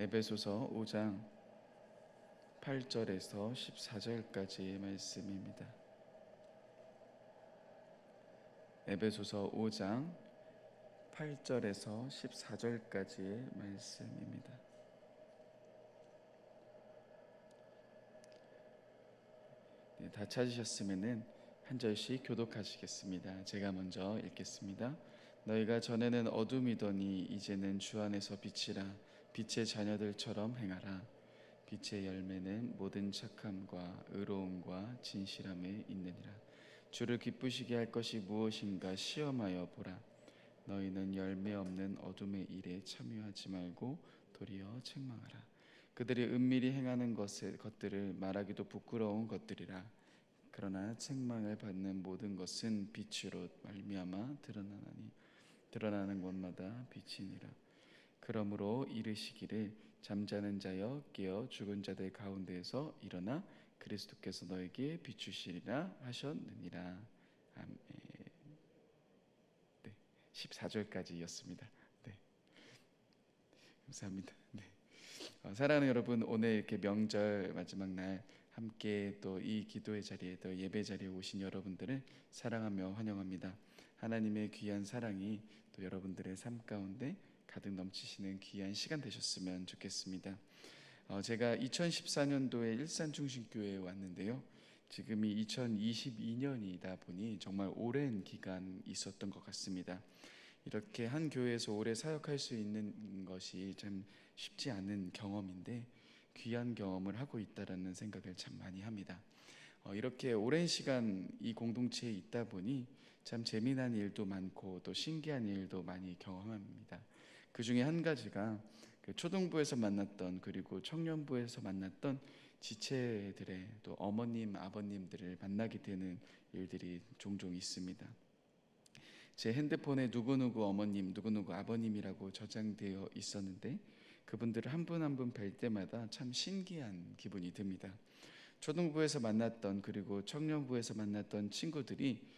에베소서 5장 8절에서 14절까지의 말씀입니다. 에베소서 5장 8절에서 14절까지의 말씀입니다. 다 찾으셨으면은 한 절씩 교독하시겠습니다. 제가 먼저 읽겠습니다. 너희가 전에는 어둠이더니 이제는 주 안에서 빛이라. 빛의 자녀들처럼 행하라. 빛의 열매는 모든 착함과 의로움과 진실함에 있느니라. 주를 기쁘시게 할 것이 무엇인가 시험하여 보라. 너희는 열매 없는 어둠의 일에 참여하지 말고 도리어 책망하라. 그들이 은밀히 행하는 것들을 말하기도 부끄러운 것들이라. 그러나 책망을 받는 모든 것은 빛으로 말미암아 드러나나니 드러나는 곳마다 빛이니라. 그러므로 이르시기를 잠자는 자여 깨어 죽은 자들 가운데에서 일어나 그리스도께서 너에게 비추시리라 하셨느니라. 아멘. 네, 14절까지였습니다. 네, 감사합니다. 네, 사랑하는 여러분, 오늘 이렇게 명절 마지막 날 함께 또 이 기도의 자리에, 또 예배 자리에 오신 여러분들을 사랑하며 환영합니다. 하나님의 귀한 사랑이 또 여러분들의 삶 가운데 가득 넘치시는 귀한 시간 되셨으면 좋겠습니다. 제가 2014년도에 일산중심교회에 왔는데요, 지금이 2022년이다 보니 정말 오랜 기간 있었던 것 같습니다. 이렇게 한 교회에서 오래 사역할 수 있는 것이 참 쉽지 않은 경험인데 귀한 경험을 하고 있다라는 생각을 참 많이 합니다. 이렇게 오랜 시간 이 공동체에 있다 보니 참 재미난 일도 많고 또 신기한 일도 많이 경험합니다. 그 중에 한 가지가 그 초등부에서 만났던, 그리고 청년부에서 만났던 지체들의 또 어머님, 아버님들을 만나게 되는 일들이 종종 있습니다. 제 핸드폰에 누구누구 어머님, 누구누구 아버님이라고 저장되어 있었는데 그분들을 한 분 한 분 뵐 때마다 참 신기한 기분이 듭니다. 초등부에서 만났던, 그리고 청년부에서 만났던 친구들이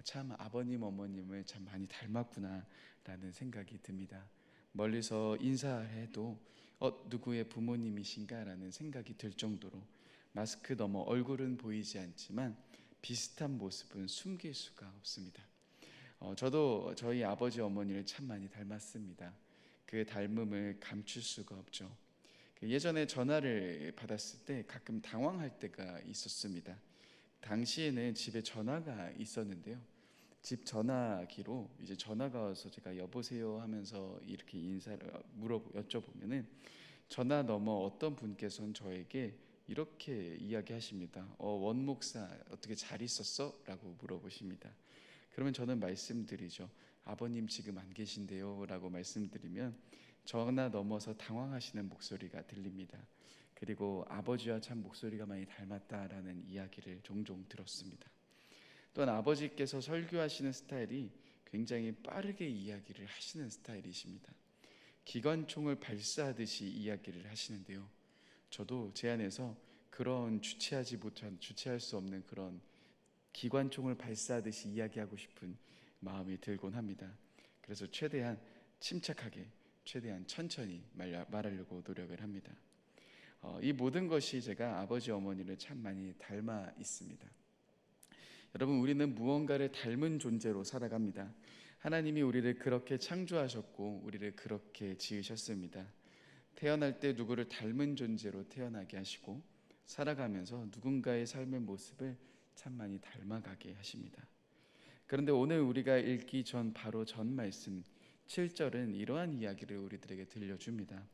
참 아버님, 어머님을 참 많이 닮았구나 라는 생각이 듭니다. 멀리서 인사해도 누구의 부모님이신가 라는 생각이 들 정도로 마스크 너머 얼굴은 보이지 않지만 비슷한 모습은 숨길 수가 없습니다. 저도 저희 아버지 어머니를 참 많이 닮았습니다. 그 닮음을 감출 수가 없죠. 예전에 전화를 받았을 때 가끔 당황할 때가 있었습니다. 당시에는 집에 전화가 있었는데요, 집 전화기로 이제 전화가 와서 제가 여보세요 하면서 이렇게 인사를 여쭤보면은 전화 넘어 어떤 분께서는 저에게 이렇게 이야기하십니다. 원 목사 어떻게 잘 있었어? 라고 물어보십니다. 그러면 저는 말씀드리죠. 아버님 지금 안 계신데요 라고 말씀드리면 전화 넘어서 당황하시는 목소리가 들립니다. 그리고 아버지와 참 목소리가 많이 닮았다라는 이야기를 종종 들었습니다. 또한 아버지께서 설교하시는 스타일이 굉장히 빠르게 이야기를 하시는 스타일이십니다. 기관총을 발사하듯이 이야기를 하시는데요, 저도 제 안에서 그런 주체할 수 없는 그런 기관총을 발사하듯이 이야기하고 싶은 마음이 들곤 합니다. 그래서 최대한 침착하게, 최대한 천천히 말하려고 노력을 합니다. 이 모든 것이 제가 아버지 어머니를 참 많이 닮아 있습니다. 여러분, 우리는 무언가를 닮은 존재로 살아갑니다. 하나님이 우리를 그렇게 창조하셨고 우리를 그렇게 지으셨습니다. 태어날 때 누구를 닮은 존재로 태어나게 하시고 살아가면서 누군가의 삶의 모습을 참 많이 닮아가게 하십니다. 그런데 오늘 우리가 읽기 전 바로 전 말씀 7절은 이러한 이야기를 우리들에게 들려줍니다.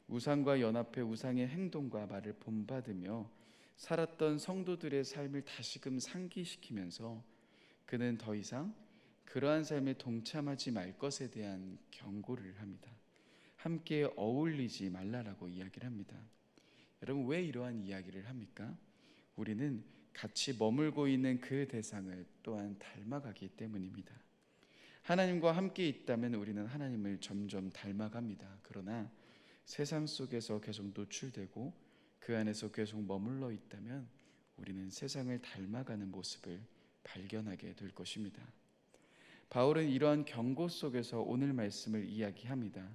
우상과 연합해 우상의 행동과 말을 본받으며 살았던 성도들의 삶을 다시금 상기시키면서 그는 더 이상 그러한 삶에 동참하지 말 것에 대한 경고를 합니다. 함께 어울리지 말라라고 이야기를 합니다. 여러분, 왜 이러한 이야기를 합니까? 우리는 같이 머물고 있는 그 대상을 또한 닮아가기 때문입니다. 하나님과 함께 있다면 우리는 하나님을 점점 닮아갑니다. 그러나 세상 속에서 계속 노출되고 그 안에서 계속 머물러 있다면 우리는 세상을 닮아가는 모습을 발견하게 될 것입니다. 바울은 이러한 경고 속에서 오늘 말씀을 이야기합니다.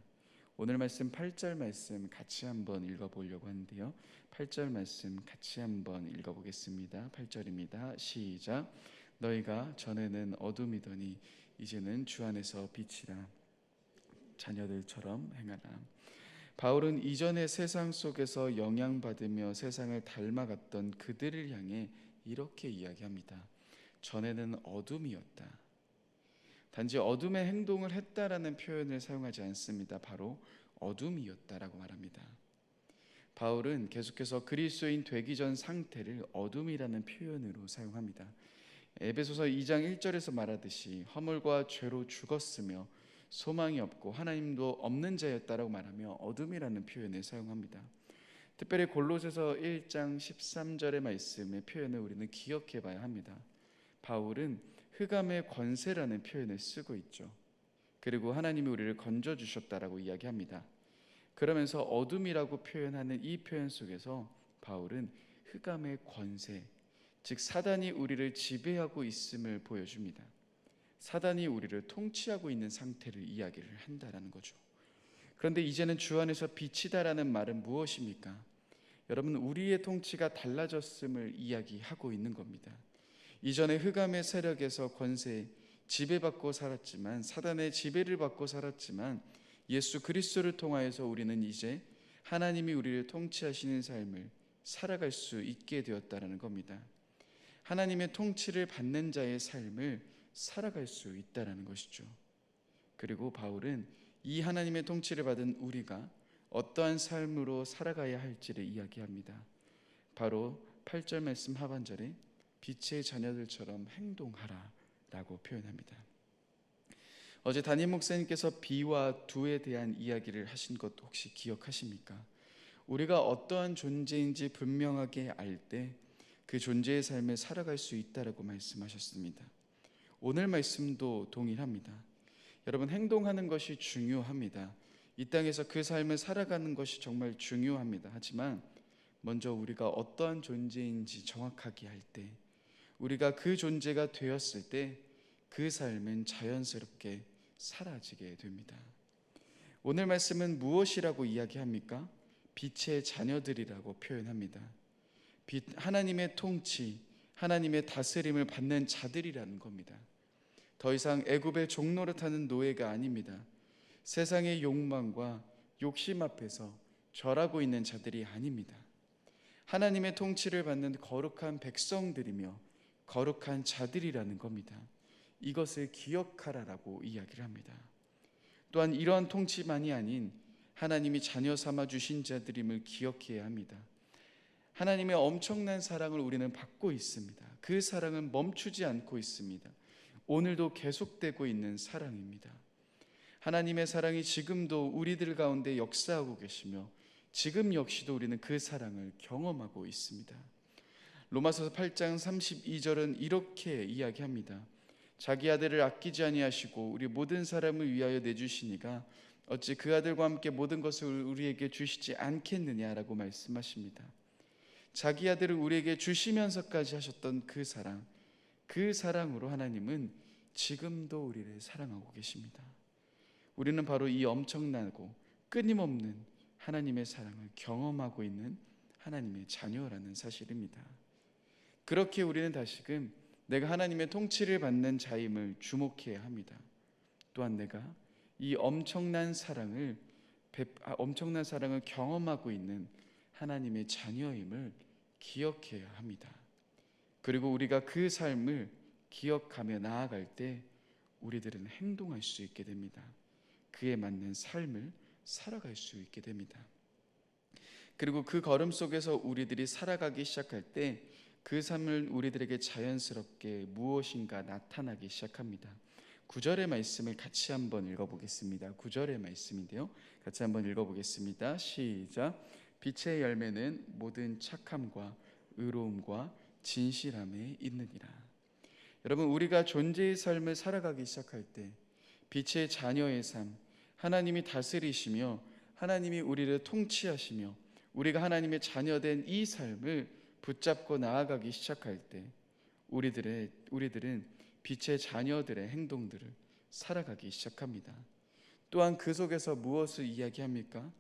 오늘 말씀 8절 말씀 같이 한번 읽어보려고 하는데요. 8절 말씀 같이 한번 읽어보겠습니다. 8절입니다. 시작. 너희가 전에는 어둠이더니 이제는 주 안에서 빛이라. 자녀들처럼 행하라. 바울은 이전에 세상 속에서 영향받으며 세상을 닮아갔던 그들을 향해 이렇게 이야기합니다. 전에는 어둠이었다. 단지 어둠의 행동을 했다라는 표현을 사용하지 않습니다. 바로 어둠이었다라고 말합니다. 바울은 계속해서 그리스도인 되기 전 상태를 어둠이라는 표현으로 사용합니다. 에베소서 2장 1절에서 말하듯이 허물과 죄로 죽었으며 소망이 없고 하나님도 없는 자였다라고 말하며 어둠이라는 표현을 사용합니다. 특별히 골로새서 1장 13절의 말씀의 표현을 우리는 기억해 봐야 합니다. 바울은 흑암의 권세라는 표현을 쓰고 있죠. 그리고 하나님이 우리를 건져주셨다라고 이야기합니다. 그러면서 어둠이라고 표현하는 이 표현 속에서 바울은 흑암의 권세, 즉 사단이 우리를 지배하고 있음을 보여줍니다. 사단이 우리를 통치하고 있는 상태를 이야기를 한다라는 거죠. 그런데 이제는 주 안에서 빛이다라는 말은 무엇입니까? 여러분, 우리의 통치가 달라졌음을 이야기하고 있는 겁니다. 이전에 흑암의 세력에서 권세, 지배받고 살았지만, 사단의 지배를 받고 살았지만, 예수 그리스도를 통하여서 우리는 이제 하나님이 우리를 통치하시는 삶을 살아갈 수 있게 되었다는 겁니다. 하나님의 통치를 받는 자의 삶을 살아갈 수 있다는 것이죠. 그리고 바울은 이 하나님의 통치를 받은 우리가 어떠한 삶으로 살아가야 할지를 이야기합니다. 바로 8절 말씀 하반절에 빛의 자녀들처럼 행동하라 라고 표현합니다. 어제 담임 목사님께서 비와 두에 대한 이야기를 하신 것 혹시 기억하십니까? 우리가 어떠한 존재인지 분명하게 알 때 그 존재의 삶을 살아갈 수 있다라고 말씀하셨습니다. 오늘 말씀도 동일합니다. 여러분, 행동하는 것이 중요합니다. 이 땅에서 그 삶을 살아가는 것이 정말 중요합니다. 하지만 먼저 우리가 어떠한 존재인지 정확하게 알 때, 우리가 그 존재가 되었을 때 그 삶은 자연스럽게 사라지게 됩니다. 오늘 말씀은 무엇이라고 이야기합니까? 빛의 자녀들이라고 표현합니다. 하나님의 통치, 하나님의 다스림을 받는 자들이라는 겁니다. 더 이상 애굽의 종노릇하는 노예가 아닙니다. 세상의 욕망과 욕심 앞에서 절하고 있는 자들이 아닙니다. 하나님의 통치를 받는 거룩한 백성들이며 거룩한 자들이라는 겁니다. 이것을 기억하라라고 이야기를 합니다. 또한 이러한 통치만이 아닌 하나님이 자녀 삼아 주신 자들임을 기억해야 합니다. 하나님의 엄청난 사랑을 우리는 받고 있습니다. 그 사랑은 멈추지 않고 있습니다. 오늘도 계속되고 있는 사랑입니다. 하나님의 사랑이 지금도 우리들 가운데 역사하고 계시며 지금 역시도 우리는 그 사랑을 경험하고 있습니다. 로마서 8장 32절은 이렇게 이야기합니다. 자기 아들을 아끼지 아니하시고 우리 모든 사람을 위하여 내주시니가 어찌 그 아들과 함께 모든 것을 우리에게 주시지 않겠느냐라고 말씀하십니다. 자기 아들을 우리에게 주시면서까지 하셨던 그 사랑, 그 사랑으로 하나님은 지금도 우리를 사랑하고 계십니다. 우리는 바로 이 엄청나고 끊임없는 하나님의 사랑을 경험하고 있는 하나님의 자녀라는 사실입니다. 그렇게 우리는 다시금 내가 하나님의 통치를 받는 자임을 주목해야 합니다. 또한 내가 이 엄청난 사랑을 경험하고 있는 하나님의 자녀임을 기억해야 합니다. 그리고 우리가 그 삶을 기억하며 나아갈 때 우리들은 행동할 수 있게 됩니다. 그에 맞는 삶을 살아갈 수 있게 됩니다. 그리고 그 걸음 속에서 우리들이 살아가기 시작할 때 그 삶을 우리들에게 자연스럽게 무엇인가 나타나기 시작합니다. 9절의 말씀을 같이 한번 읽어보겠습니다. 9절의 말씀인데요, 같이 한번 읽어보겠습니다. 시작. 빛의 열매는 모든 착함과 의로움과 진실함에 있느니라. 여러분, 우리가 존재의 삶을 살아가기 시작할 때 빛의 자녀의 삶, 하나님이 다스리시며 하나님이 우리를 통치하시며 우리가 하나님의 자녀된 이 삶을 붙잡고 나아가기 시작할 때 우리들은 빛의 자녀들의 행동들을 살아가기 시작합니다. 또한 그 속에서 무엇을 이야기합니까?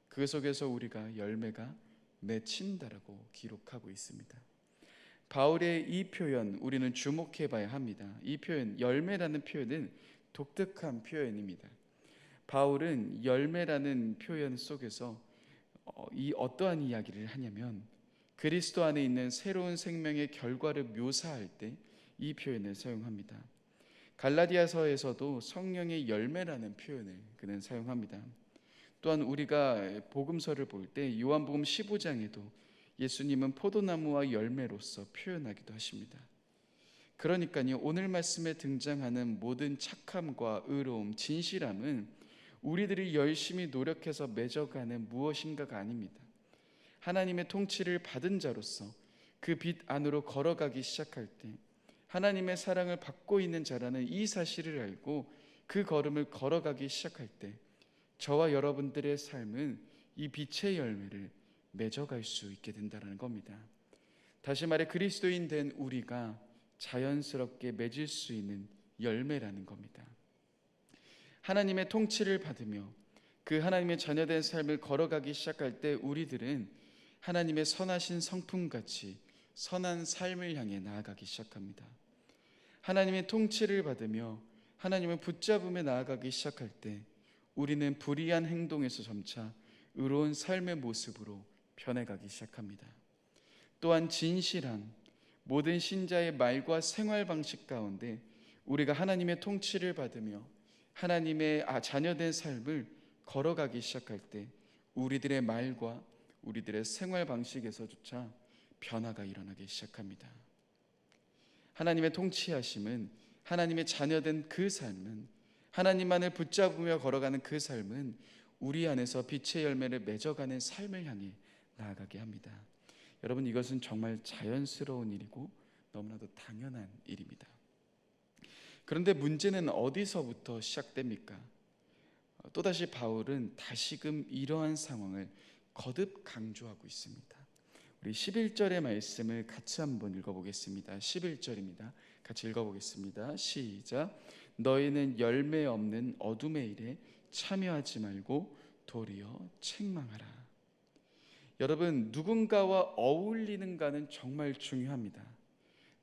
그 속에서 우리가 열매가 맺힌다라고 기록하고 있습니다. 바울의 이 표현 우리는 주목해 봐야 합니다. 이 표현 열매라는 표현은 독특한 표현입니다. 바울은 열매라는 표현 속에서 이 어떠한 이야기를 하냐면 그리스도 안에 있는 새로운 생명의 결과를 묘사할 때 이 표현을 사용합니다. 갈라디아서에서도 성령의 열매라는 표현을 그는 사용합니다. 또한 우리가 복음서를 볼 때 요한복음 15장에도 예수님은 포도나무와 열매로서 표현하기도 하십니다. 그러니까요, 오늘 말씀에 등장하는 모든 착함과 의로움, 진실함은 우리들이 열심히 노력해서 맺어가는 무엇인가가 아닙니다. 하나님의 통치를 받은 자로서 그 빛 안으로 걸어가기 시작할 때 하나님의 사랑을 받고 있는 자라는 이 사실을 알고 그 걸음을 걸어가기 시작할 때 저와 여러분들의 삶은 이 빛의 열매를 맺어갈 수 있게 된다는 겁니다. 다시 말해 그리스도인 된 우리가 자연스럽게 맺을 수 있는 열매라는 겁니다. 하나님의 통치를 받으며 그 하나님의 자녀된 삶을 걸어가기 시작할 때 우리들은 하나님의 선하신 성품같이 선한 삶을 향해 나아가기 시작합니다. 하나님의 통치를 받으며 하나님을 붙잡으며 나아가기 시작할 때 우리는 불의한 행동에서 점차 의로운 삶의 모습으로 변해가기 시작합니다. 또한 진실한 모든 신자의 말과 생활 방식 가운데 우리가 하나님의 통치를 받으며 하나님의 자녀된 삶을 걸어가기 시작할 때 우리들의 말과 우리들의 생활 방식에서조차 변화가 일어나기 시작합니다. 하나님의 통치하심은 하나님의 자녀된 그 삶은 하나님만을 붙잡으며 걸어가는 그 삶은 우리 안에서 빛의 열매를 맺어가는 삶을 향해 나아가게 합니다. 여러분, 이것은 정말 자연스러운 일이고 너무나도 당연한 일입니다. 그런데 문제는 어디서부터 시작됩니까? 또다시 바울은 다시금 이러한 상황을 거듭 강조하고 있습니다. 우리 11절의 말씀을 같이 한번 읽어보겠습니다. 11절입니다. 같이 읽어보겠습니다. 시작. 너희는 열매 없는 어둠의 일에 참여하지 말고 도리어 책망하라. 여러분, 누군가와 어울리는가는 정말 중요합니다.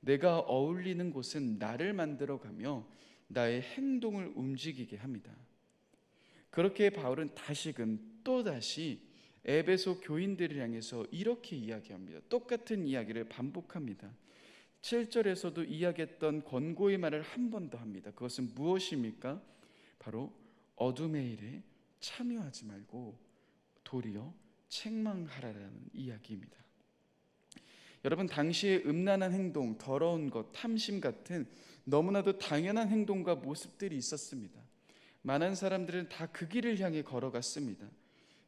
내가 어울리는 곳은 나를 만들어가며 나의 행동을 움직이게 합니다. 그렇게 바울은 다시금 또다시 에베소 교인들을 향해서 이렇게 이야기합니다. 똑같은 이야기를 반복합니다. 7절에서도 이야기했던 권고의 말을 한 번 더 합니다. 그것은 무엇입니까? 바로 어둠의 일에 참여하지 말고 도리어 책망하라라는 이야기입니다. 여러분, 당시의 음란한 행동, 더러운 것, 탐심 같은 너무나도 당연한 행동과 모습들이 있었습니다. 많은 사람들은 다 그 길을 향해 걸어갔습니다.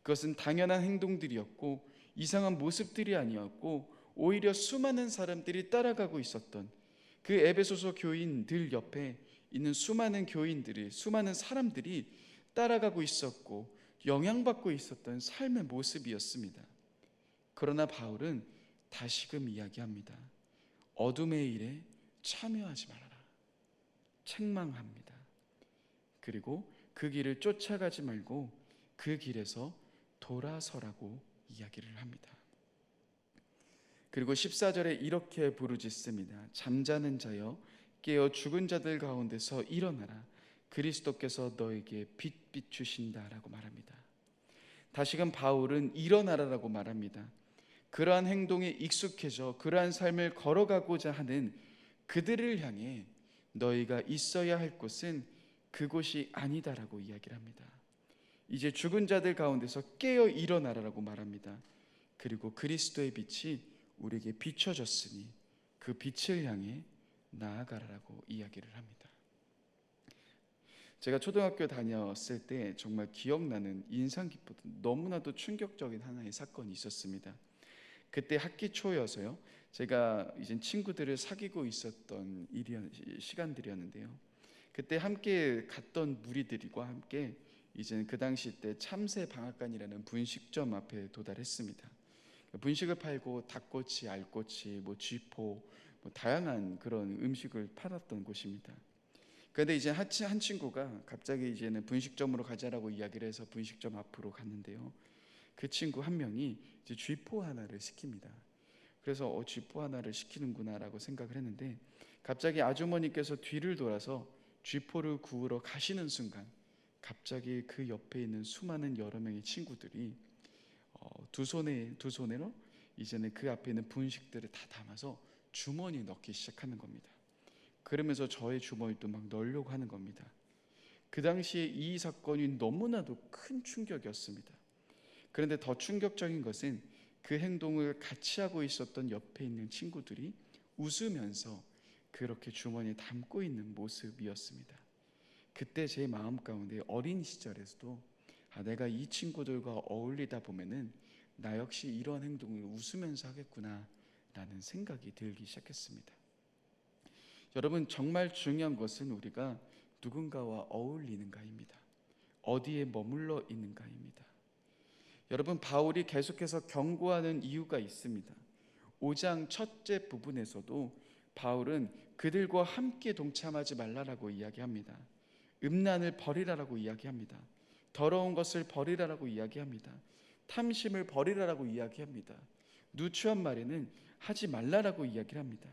그것은 당연한 행동들이었고 이상한 모습들이 아니었고 오히려 수많은 사람들이 따라가고 있었던 그 에베소서 교인들 옆에 있는 수많은 교인들이, 수많은 사람들이 따라가고 있었고 영향받고 있었던 삶의 모습이었습니다. 그러나 바울은 다시금 이야기합니다. 어둠의 일에 참여하지 말아라. 책망합니다. 그리고 그 길을 쫓아가지 말고 그 길에서 돌아서라고 이야기를 합니다. 그리고 14절에 이렇게 부르짖습니다. 잠자는 자여 깨어 죽은 자들 가운데서 일어나라. 그리스도께서 너에게 빛 비추신다라고 말합니다. 다시금 바울은 일어나라라고 말합니다. 그러한 행동에 익숙해져 그러한 삶을 걸어가고자 하는 그들을 향해 너희가 있어야 할 곳은 그곳이 아니다라고 이야기를 합니다. 이제 죽은 자들 가운데서 깨어 일어나라라고 말합니다. 그리고 그리스도의 빛이 우리에게 비춰졌으니 그 빛을 향해 나아가라라고 이야기를 합니다. 제가 초등학교 다녔을 때 정말 기억나는 인상 깊었던 너무나도 충격적인 하나의 사건이 있었습니다. 그때 학기 초여서요. 제가 이제 친구들을 사귀고 있었던 시간들이었는데요. 그때 함께 갔던 무리들과 함께 이제 그 당시 때 참새 방앗간이라는 분식점 앞에 도달했습니다. 분식을 팔고 닭꼬치, 알꼬치, 쥐포, 다양한 그런 음식을 팔았던 곳입니다. 그런데 이제 한 친구가 갑자기 이제는 분식점으로 가자라고 이야기를 해서 분식점 앞으로 갔는데요. 그 친구 한 명이 이제 쥐포 하나를 시킵니다. 그래서 쥐포 하나를 시키는구나라고 생각을 했는데, 갑자기 아주머니께서 뒤를 돌아서 쥐포를 구우러 가시는 순간 갑자기 그 옆에 있는 수많은 여러 명의 친구들이 두 손으로 이제는 그 앞에 있는 분식들을 다 담아서 주머니에 넣기 시작하는 겁니다. 그러면서 저의 주머니도 막 넣으려고 하는 겁니다. 그 당시에 이 사건이 너무나도 큰 충격이었습니다. 그런데 더 충격적인 것은 그 행동을 같이 하고 있었던 옆에 있는 친구들이 웃으면서 그렇게 주머니에 담고 있는 모습이었습니다. 그때 제 마음 가운데 어린 시절에서도 내가 이 친구들과 어울리다 보면은 나 역시 이런 행동을 웃으면서 하겠구나 라는 생각이 들기 시작했습니다. 여러분, 정말 중요한 것은 우리가 누군가와 어울리는가입니다. 어디에 머물러 있는가입니다. 여러분, 바울이 계속해서 경고하는 이유가 있습니다. 5장 첫째 부분에서도 바울은 그들과 함께 동참하지 말라라고 이야기합니다. 음란을 버리라라고 이야기합니다. 더러운 것을 버리라라고 이야기합니다. 탐심을 버리라라고 이야기합니다. 누추한 말에는 하지 말라라고 이야기를 합니다.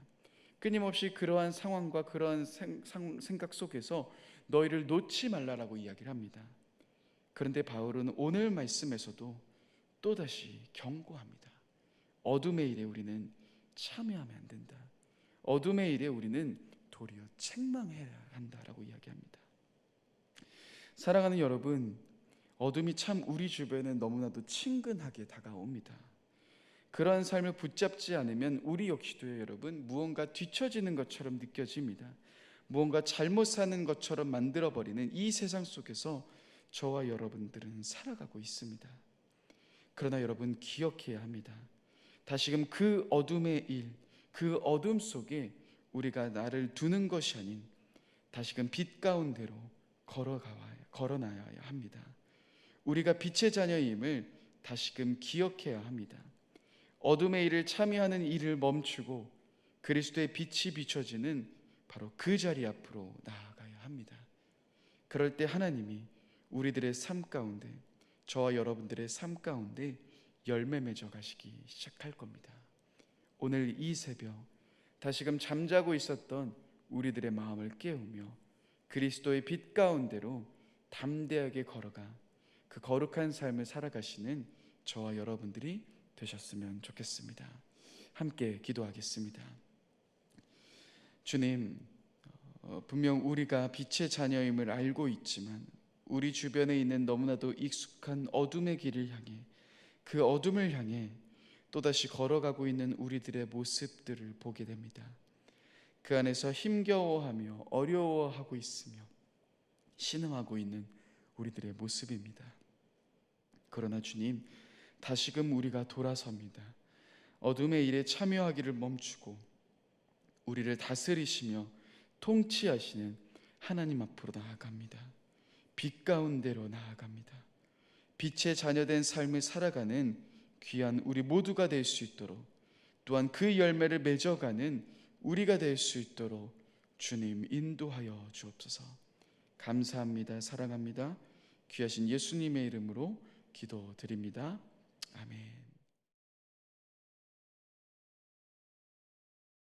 끊임없이 그러한 상황과 그러한 생각 속에서 너희를 놓지 말라라고 이야기를 합니다. 그런데 바울은 오늘 말씀에서도 또다시 경고합니다. 어둠의 일에 우리는 참여하면 안 된다. 어둠의 일에 우리는 도리어 책망해야 한다라고 이야기합니다. 사랑하는 여러분, 어둠이 참 우리 주변에 너무나도 친근하게 다가옵니다. 그러한 삶을 붙잡지 않으면 우리 역시도 여러분 무언가 뒤처지는 것처럼 느껴집니다. 무언가 잘못 사는 것처럼 만들어버리는 이 세상 속에서 저와 여러분들은 살아가고 있습니다. 그러나 여러분, 기억해야 합니다. 다시금 그 어둠의 일, 그 어둠 속에 우리가 나를 두는 것이 아닌 다시금 빛 가운데로 걸어나야 합니다. 우리가 빛의 자녀임을 다시금 기억해야 합니다. 어둠의 일을 참여하는 일을 멈추고 그리스도의 빛이 비춰지는 바로 그 자리 앞으로 나아가야 합니다. 그럴 때 하나님이 우리들의 삶 가운데, 저와 여러분들의 삶 가운데 열매 맺어 가시기 시작할 겁니다. 오늘 이 새벽 다시금 잠자고 있었던 우리들의 마음을 깨우며 그리스도의 빛 가운데로 담대하게 걸어가 그 거룩한 삶을 살아가시는 저와 여러분들이 되셨으면 좋겠습니다. 함께 기도하겠습니다. 주님, 분명 우리가 빛의 자녀임을 알고 있지만 우리 주변에 있는 너무나도 익숙한 어둠의 길을 향해, 그 어둠을 향해 또다시 걸어가고 있는 우리들의 모습들을 보게 됩니다. 그 안에서 힘겨워하며 어려워하고 있으며 신음하고 있는 우리들의 모습입니다. 그러나 주님, 다시금 우리가 돌아섭니다. 어둠의 일에 참여하기를 멈추고 우리를 다스리시며 통치하시는 하나님 앞으로 나아갑니다. 빛 가운데로 나아갑니다. 빛의 자녀된 삶을 살아가는 귀한 우리 모두가 될 수 있도록, 또한 그 열매를 맺어가는 우리가 될 수 있도록 주님 인도하여 주옵소서. 감사합니다. 사랑합니다. 귀하신 예수님의 이름으로 기도드립니다. 아멘.